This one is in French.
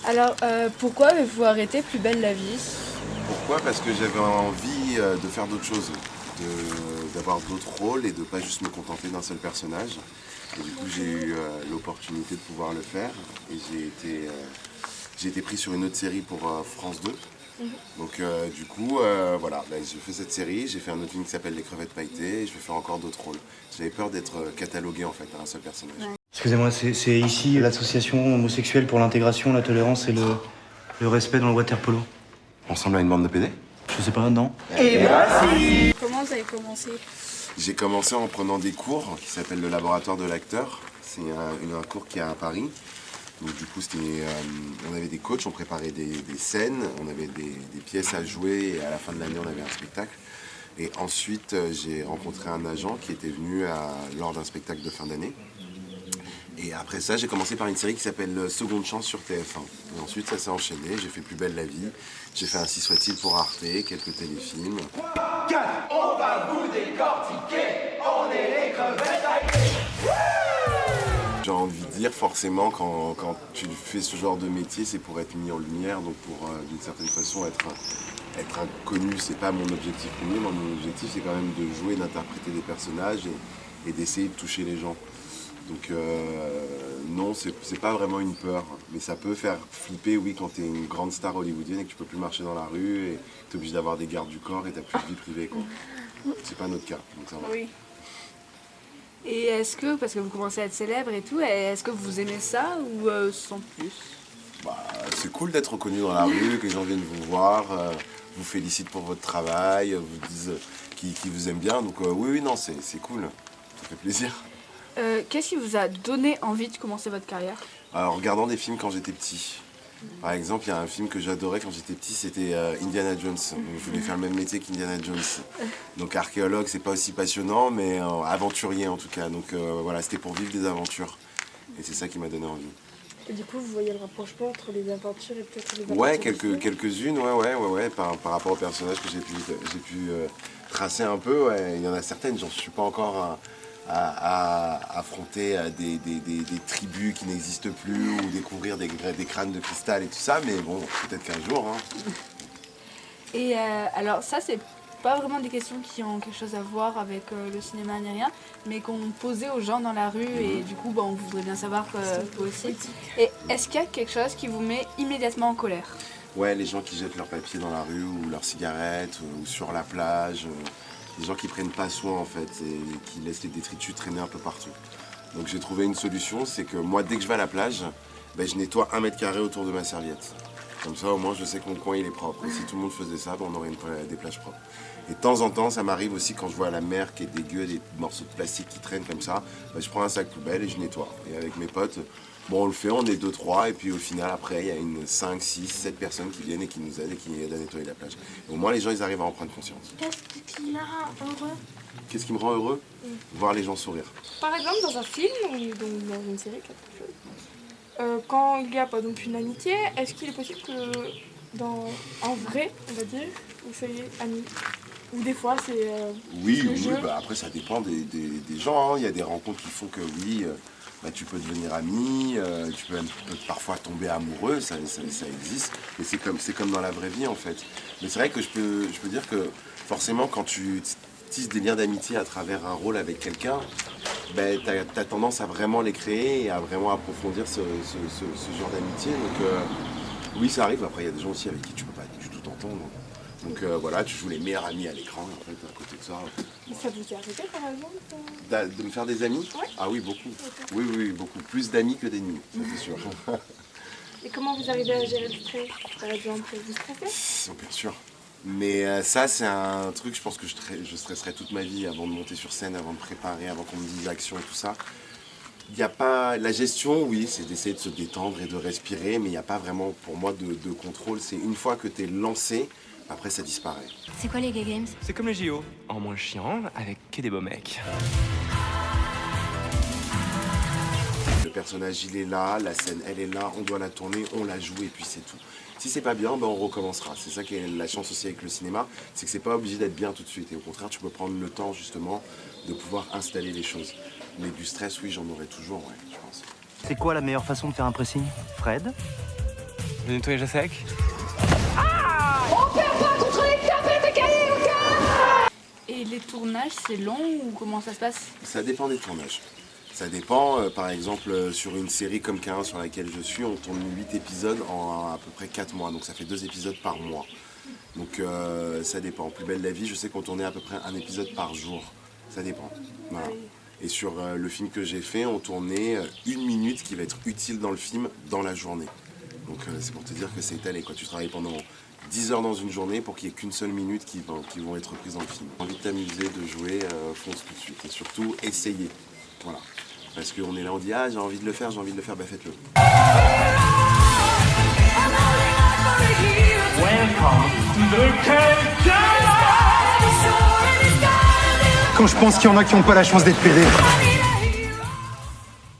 Alors, pourquoi avez-vous arrêté Plus belle la vie? Pourquoi? Parce que j'avais envie de faire d'autres choses, d'avoir d'autres rôles et de pas juste me contenter d'un seul personnage. Et du coup, j'ai eu l'opportunité de pouvoir le faire et j'ai été pris sur une autre série pour France 2. Donc du coup, voilà, là, j'ai fait cette série, j'ai fait un autre film qui s'appelle Les crevettes pailletées et je vais faire encore d'autres rôles. J'avais peur d'être catalogué en fait à un seul personnage. Ouais. Excusez-moi, c'est ici l'association homosexuelle pour l'intégration, la tolérance et le respect dans le water polo. On ressemble à une bande de PD? Je sais pas, non? Comment vous avez commencé? J'ai commencé en prenant des cours qui s'appellent le laboratoire de l'acteur. C'est un cours qui est à Paris. Donc du coup, on avait des coachs, on préparait des scènes, on avait des pièces à jouer et à la fin de l'année, on avait un spectacle. Et ensuite, j'ai rencontré un agent qui était venu lors d'un spectacle de fin d'année. Et après ça, j'ai commencé par une série qui s'appelle Seconde Chance sur TF1. Et ensuite, ça s'est enchaîné. J'ai fait Plus belle la vie. J'ai fait Ainsi soit-il pour Arte, quelques téléfilms. 4, on va vous décortiquer. On est les crevettes pailletées. J'ai envie de dire, forcément, quand tu fais ce genre de métier, c'est pour être mis en lumière, donc pour, d'une certaine façon, être inconnu. C'est pas mon objectif premier. Moi, mon objectif, c'est quand même de jouer, d'interpréter des personnages et d'essayer de toucher les gens. Donc non, c'est pas vraiment une peur, mais ça peut faire flipper, oui, quand t'es une grande star hollywoodienne et que tu peux plus marcher dans la rue et t'es obligé d'avoir des gardes du corps et t'as plus de vie privée, quoi. C'est pas notre cas, donc ça va. Oui. Et est-ce que, parce que vous commencez à être célèbre et tout, est-ce que vous aimez ça ou sans plus? Bah, c'est cool d'être reconnu dans la rue, que les gens viennent vous voir, vous félicitent pour votre travail, vous disent qu'ils vous aiment bien, donc oui, non, c'est cool, ça fait plaisir. Qu'est-ce qui vous a donné envie de commencer votre carrière? En regardant des films quand j'étais petit. Par exemple, il y a un film que j'adorais quand j'étais petit, c'était Indiana Jones. Donc, je voulais faire le même métier qu'Indiana Jones. Donc archéologue, c'est pas aussi passionnant, mais aventurier en tout cas. Donc voilà, c'était pour vivre des aventures. Et c'est ça qui m'a donné envie. Et du coup, vous voyez le rapprochement entre les aventures et peut-être les aventures Ouais, du cinéma quelques-unes, ouais. Par rapport aux personnages que j'ai pu tracer un peu, ouais. Il y en a certaines, j'en suis pas encore à affronter des tribus qui n'existent plus ou découvrir des crânes de cristal et tout ça, mais bon, peut-être qu'un jour. Hein. Et alors ça, c'est pas vraiment des questions qui ont quelque chose à voir avec le cinéma ni rien, mais qu'on posait aux gens dans la rue et du coup, on voudrait bien savoir vous aussi. Et est-ce qu'il y a quelque chose qui vous met immédiatement en colère? Ouais, les gens qui jettent leurs papiers dans la rue ou leurs cigarettes ou sur la plage. Les gens qui prennent pas soin en fait et qui laissent les détritus traîner un peu partout. Donc j'ai trouvé une solution, c'est que moi dès que je vais à la plage, je nettoie 1 mètre carré autour de ma serviette. Comme ça au moins je sais que mon coin il est propre. Et si tout le monde faisait ça, on aurait des plages propres. Et de temps en temps ça m'arrive aussi quand je vois la mer qui est dégueu, des morceaux de plastique qui traînent comme ça, je prends un sac poubelle et je nettoie. Et avec mes potes, on le fait, on est 2-3 et puis au final après il y a 5, 6, 7 personnes qui viennent et qui nous aident et qui aident à nettoyer la plage. Et au moins les gens ils arrivent à en prendre conscience. Qu'est-ce qui m'a heureux? Qu'est-ce qui me rend heureux? Voir les gens sourire. Par exemple, dans un film ou dans une série, quelque chose, quand il y a par exemple une amitié, est-ce qu'il est possible que en vrai, on va dire, vous soyez amis? Ou des fois c'est Oui, le jeu. après ça dépend des gens. Hein. Il y a des rencontres qui font que oui, tu peux devenir ami, tu peux même parfois tomber amoureux, ça existe. Mais c'est comme dans la vraie vie en fait. Mais c'est vrai que je peux dire que forcément quand tu tisses des liens d'amitié à travers un rôle avec quelqu'un, t'as tendance à vraiment les créer et à vraiment approfondir ce genre d'amitié. Donc oui, ça arrive. Après, il y a des gens aussi avec qui tu peux pas du tout t'entendre. Donc voilà, tu joues les meilleurs amis à l'écran, en fait, à côté de ça. Ça vous est arrivé par exemple De me faire des amis? Ouais. Ah oui, beaucoup. Oui, beaucoup. Plus d'amis que d'ennemis, ça c'est sûr. Et comment vous arrivez à gérer le stress? Par exemple, vous stressez? Bien sûr. Mais ça, c'est un truc, je pense que je stresserai toute ma vie avant de monter sur scène, avant de préparer, avant qu'on me dise l'action et tout ça. Il n'y a pas... La gestion, oui, c'est d'essayer de se détendre et de respirer, mais il n'y a pas vraiment, pour moi, de contrôle. C'est une fois que tu es lancé, après ça disparaît. C'est quoi les Gay Games? C'est comme les JO, en moins chiant, avec que des beaux mecs. Le personnage, il est là, la scène, elle est là, on doit la tourner, on la joue et puis c'est tout. Si c'est pas bien, on recommencera. C'est ça qui est la chance aussi avec le cinéma, c'est que c'est pas obligé d'être bien tout de suite. Et au contraire, tu peux prendre le temps justement de pouvoir installer les choses. Mais du stress, oui, j'en aurai toujours, ouais, je pense. C'est quoi la meilleure façon de faire un pressing? Fred? Le nettoyage à sec. Et les tournages, c'est long ou comment ça se passe? Ça dépend des tournages. Ça dépend, par exemple, sur une série comme K1 sur laquelle je suis, on tourne 8 épisodes en à peu près 4 mois, donc ça fait 2 épisodes par mois. Donc ça dépend. Plus belle la vie, je sais qu'on tournait à peu près un épisode par jour. Ça dépend. Voilà. Et sur le film que j'ai fait, on tournait 1 minute qui va être utile dans le film dans la journée. Donc c'est pour te dire que c'est étalé, quoi. Tu travailles pendant 10 heures dans une journée pour qu'il n'y ait qu'une seule minute qui vont être prises dans le film. Envie de t'amuser, de jouer, fonce tout de suite. Et surtout, essayer. Voilà. Parce qu'on est là, on dit ah j'ai envie de le faire, bah faites-le. Quand je pense qu'il y en a qui n'ont pas la chance d'être pédés.